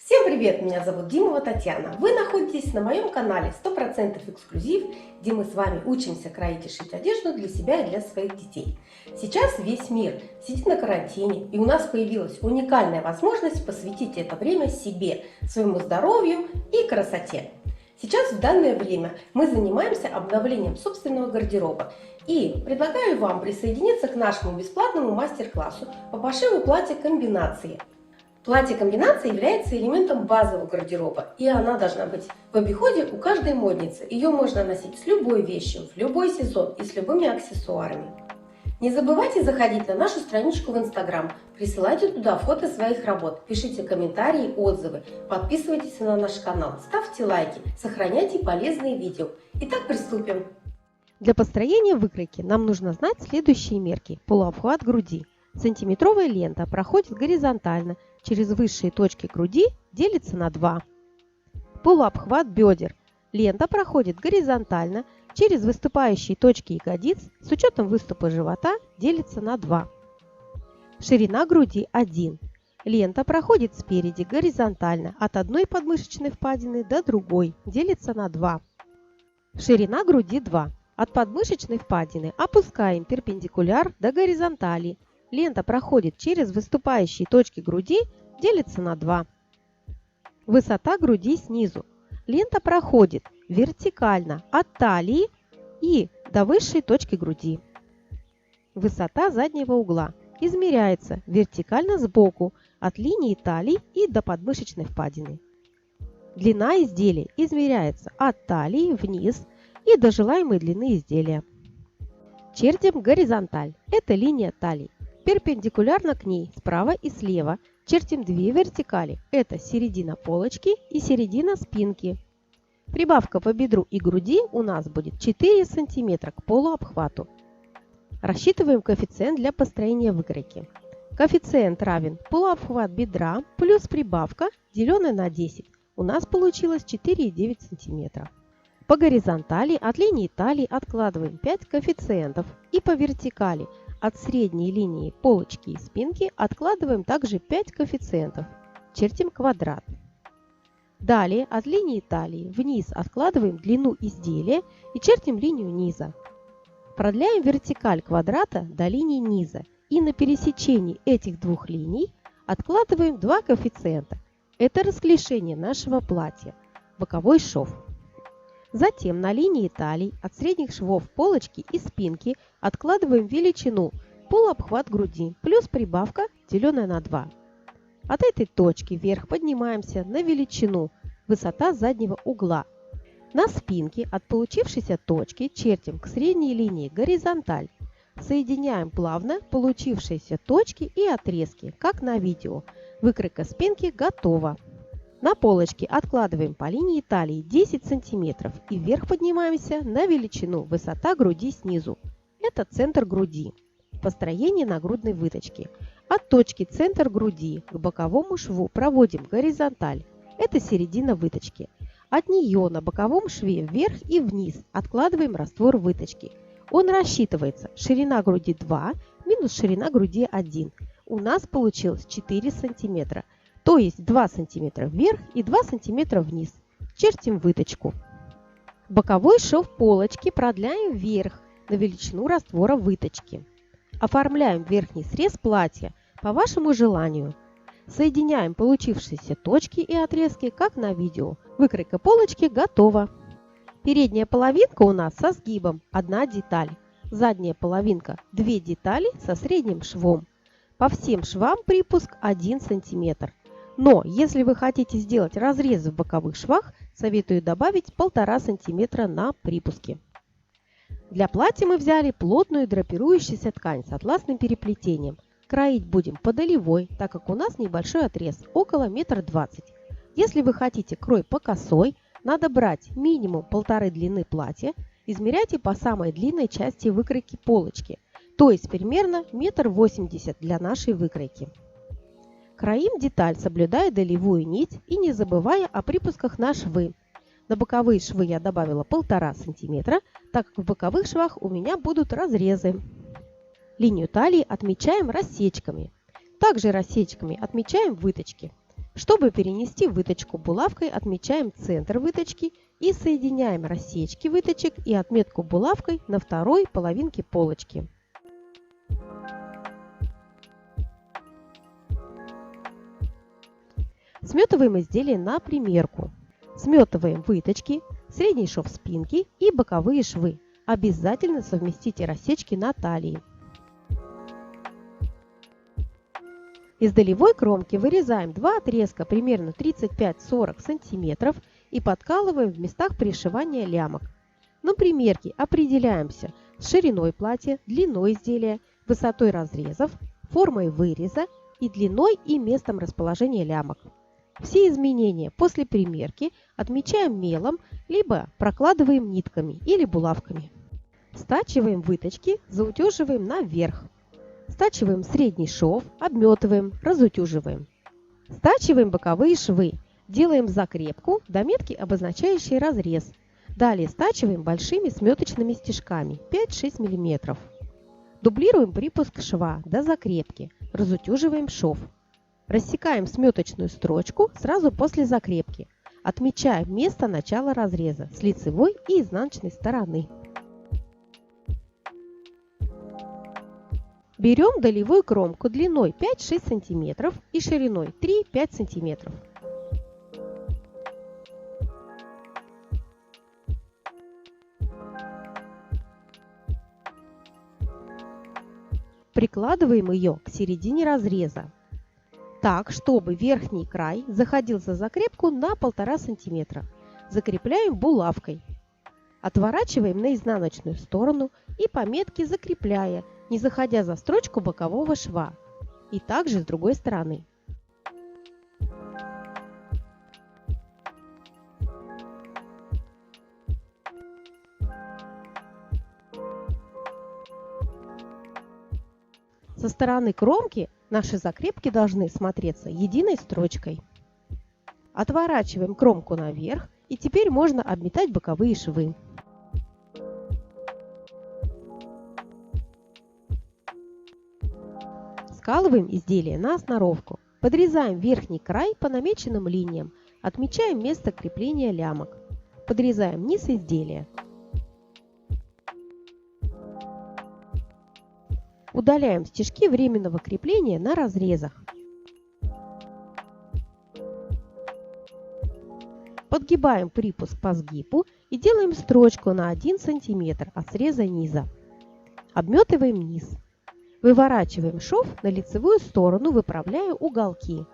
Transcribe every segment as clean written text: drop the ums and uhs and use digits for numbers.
Всем привет! Меня зовут Димова Татьяна. Вы находитесь на моем канале 100% эксклюзив, где мы с вами учимся кроить и шить одежду для себя и для своих детей. Сейчас весь мир сидит на карантине, и у нас появилась уникальная возможность посвятить это время себе, своему здоровью и красоте. Сейчас в данное время мы занимаемся обновлением собственного гардероба и предлагаю вам присоединиться к нашему бесплатному мастер-классу по пошиву платья комбинации. Платье-комбинация является элементом базового гардероба, и она должна быть в обиходе у каждой модницы. Ее можно носить с любой вещью, в любой сезон и с любыми аксессуарами. Не забывайте заходить на нашу страничку в Instagram, присылайте туда фото своих работ, пишите комментарии, отзывы, подписывайтесь на наш канал, ставьте лайки, сохраняйте полезные видео. Итак, приступим! Для построения выкройки нам нужно знать следующие мерки. Полуобхват груди. Сантиметровая лента проходит горизонтально через высшие точки груди, делится на 2. Полуобхват бедер. Лента проходит горизонтально через выступающие точки ягодиц, с учетом выступа живота, делится на 2. Ширина груди 1. Лента проходит спереди горизонтально от одной подмышечной впадины до другой, делится на 2. Ширина груди 2. От подмышечной впадины опускаем перпендикуляр до горизонтали. Лента проходит через выступающие точки груди, делится на 2. Высота груди снизу. Лента проходит вертикально от талии и до высшей точки груди. Высота заднего угла измеряется вертикально сбоку от линии талии и до подмышечной впадины. Длина изделия измеряется от талии вниз и до желаемой длины изделия. Чертим горизонталь. Это линия талии. Перпендикулярно к ней справа и слева чертим 2 вертикали. Это середина полочки и середина спинки. Прибавка по бедру и груди у нас будет 4 см к полуобхвату. Рассчитываем коэффициент для построения выкройки. Коэффициент равен полуобхват бедра плюс прибавка, деленное на 10. У нас получилось 4,9 см. По горизонтали от линии талии откладываем 5 коэффициентов и по вертикали от средней линии полочки и спинки откладываем также 5 коэффициентов. Чертим квадрат. Далее от линии талии вниз откладываем длину изделия и чертим линию низа. Продляем вертикаль квадрата до линии низа и на пересечении этих двух линий откладываем 2 коэффициента. Это расклешение нашего платья, боковой шов. Затем на линии талии от средних швов полочки и спинки откладываем величину полуобхват груди плюс прибавка, деленная на 2. От этой точки вверх поднимаемся на величину высота заднего угла. На спинке от получившейся точки чертим к средней линии горизонталь. Соединяем плавно получившиеся точки и отрезки, как на видео. Выкройка спинки готова. На полочке откладываем по линии талии 10 см и вверх поднимаемся на величину высота груди снизу. Это центр груди. Построение нагрудной выточки. От точки центр груди к боковому шву проводим горизонталь. Это середина выточки. От нее на боковом шве вверх и вниз откладываем раствор выточки. Он рассчитывается ширина груди 2 минус ширина груди 1. У нас получилось 4 см. То есть 2 см вверх и 2 см вниз. Чертим выточку. Боковой шов полочки продляем вверх на величину раствора выточки. Оформляем верхний срез платья по вашему желанию. Соединяем получившиеся точки и отрезки, как на видео. Выкройка полочки готова. Передняя половинка у нас со сгибом 1 деталь. Задняя половинка 2 детали со средним швом. По всем швам припуск 1 см. Но если вы хотите сделать разрезы в боковых швах, советую добавить 1,5 см на припуске. Для платья мы взяли плотную драпирующуюся ткань с атласным переплетением. Кроить будем по долевой, так как у нас небольшой отрез, около 1,20 м. Если вы хотите крой по косой, надо брать минимум 1,5 длины платья, измеряйте по самой длинной части выкройки полочки, то есть примерно 1,80 м для нашей выкройки. Кроим деталь, соблюдая долевую нить и не забывая о припусках на швы. На боковые швы я добавила 1,5 см, так как в боковых швах у меня будут разрезы. Линию талии отмечаем рассечками. Также рассечками отмечаем выточки. Чтобы перенести выточку, булавкой отмечаем центр выточки и соединяем рассечки выточек и отметку булавкой на второй половинке полочки. Сметываем изделие на примерку. Сметываем выточки, средний шов спинки и боковые швы. Обязательно совместите рассечки на талии. Из долевой кромки вырезаем два отрезка примерно 35-40 см и подкалываем в местах пришивания лямок. На примерке определяемся с шириной платья, длиной изделия, высотой разрезов, формой выреза и длиной и местом расположения лямок. Все изменения после примерки отмечаем мелом, либо прокладываем нитками или булавками. Стачиваем выточки, заутюживаем наверх. Стачиваем средний шов, обметываем, разутюживаем. Стачиваем боковые швы, делаем закрепку до метки, обозначающей разрез. Далее стачиваем большими сметочными стежками 5-6 мм. Дублируем припуск шва до закрепки, разутюживаем шов. Рассекаем сметочную строчку сразу после закрепки. Отмечаем место начала разреза с лицевой и изнаночной стороны. Берем долевую кромку длиной 5-6 см и шириной 3-5 см. Прикладываем ее к середине разреза, так, чтобы верхний край заходил за закрепку на 1,5 см. Закрепляем булавкой. Отворачиваем на изнаночную сторону и по метке закрепляя, не заходя за строчку бокового шва. И также с другой стороны. Со стороны кромки наши закрепки должны смотреться единой строчкой. Отворачиваем кромку наверх, и теперь можно обметать боковые швы. Скалываем изделие на сноровку. Подрезаем верхний край по намеченным линиям. Отмечаем место крепления лямок. Подрезаем низ изделия. Удаляем стежки временного крепления на разрезах. Подгибаем припуск по сгибу и делаем строчку на 1 см от среза низа. Обметываем низ. Выворачиваем шов на лицевую сторону, выправляя уголки.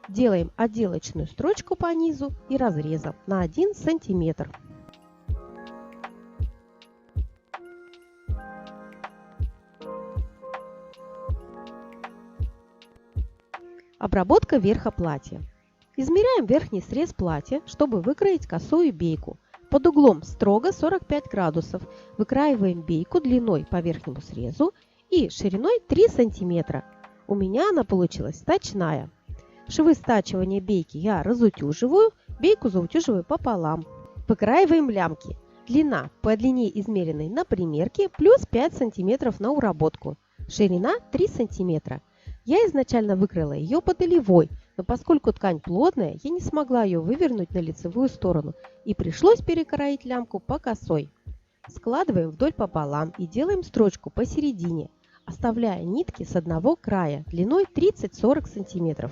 Делаем отделочную строчку по низу и разрезом на 1 см. Обработка верха платья. Измеряем верхний срез платья, чтобы выкроить косую бейку. Под углом строго 45 градусов выкраиваем бейку длиной по верхнему срезу и шириной 3 см. У меня она получилась стачная. Швы стачивания бейки я разутюживаю, бейку заутюживаю пополам. Выкраиваем лямки. Длина по длине измеренной на примерке плюс 5 см на уработку. Ширина 3 см. Я изначально выкроила ее по долевой, но поскольку ткань плотная, я не смогла ее вывернуть на лицевую сторону и пришлось перекроить лямку по косой. Складываем вдоль пополам и делаем строчку посередине, оставляя нитки с одного края длиной 30-40 см.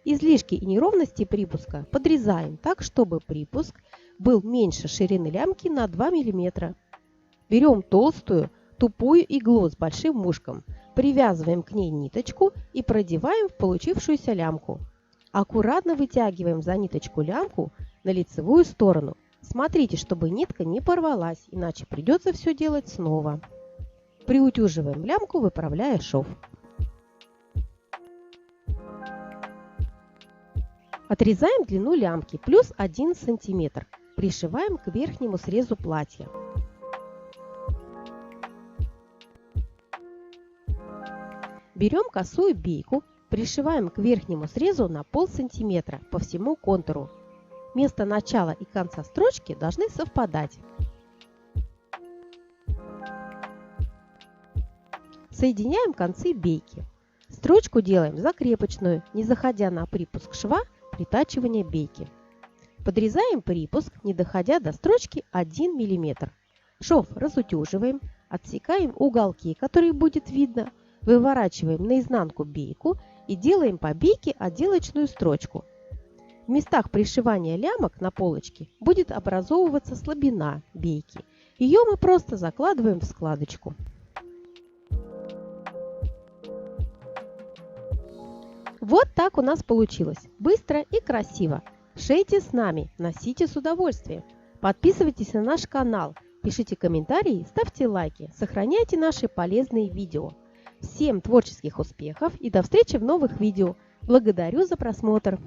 Излишки и неровности припуска подрезаем так, чтобы припуск был меньше ширины лямки на 2 мм. Берем толстую, тупую иглу с большим мушком, привязываем к ней ниточку и продеваем в получившуюся лямку. Аккуратно вытягиваем за ниточку лямку на лицевую сторону. Смотрите, чтобы нитка не порвалась, иначе придется все делать снова. Приутюживаем лямку, выправляя шов. Отрезаем длину лямки плюс 1 см. Пришиваем к верхнему срезу платья. Берем косую бейку, пришиваем к верхнему срезу на полсантиметра по всему контуру. Место начала и конца строчки должны совпадать. Соединяем концы бейки. Строчку делаем закрепочную, не заходя на припуск шва, притачивания бейки. Подрезаем припуск, не доходя до строчки 1 мм. Шов разутюживаем, отсекаем уголки, которые будет видно, выворачиваем наизнанку бейку и делаем по бейке отделочную строчку. В местах пришивания лямок на полочке будет образовываться слабина бейки. Ее мы просто закладываем в складочку. Вот так у нас получилось. Быстро и красиво. Шейте с нами, носите с удовольствием. Подписывайтесь на наш канал, пишите комментарии, ставьте лайки, сохраняйте наши полезные видео. Всем творческих успехов и до встречи в новых видео. Благодарю за просмотр.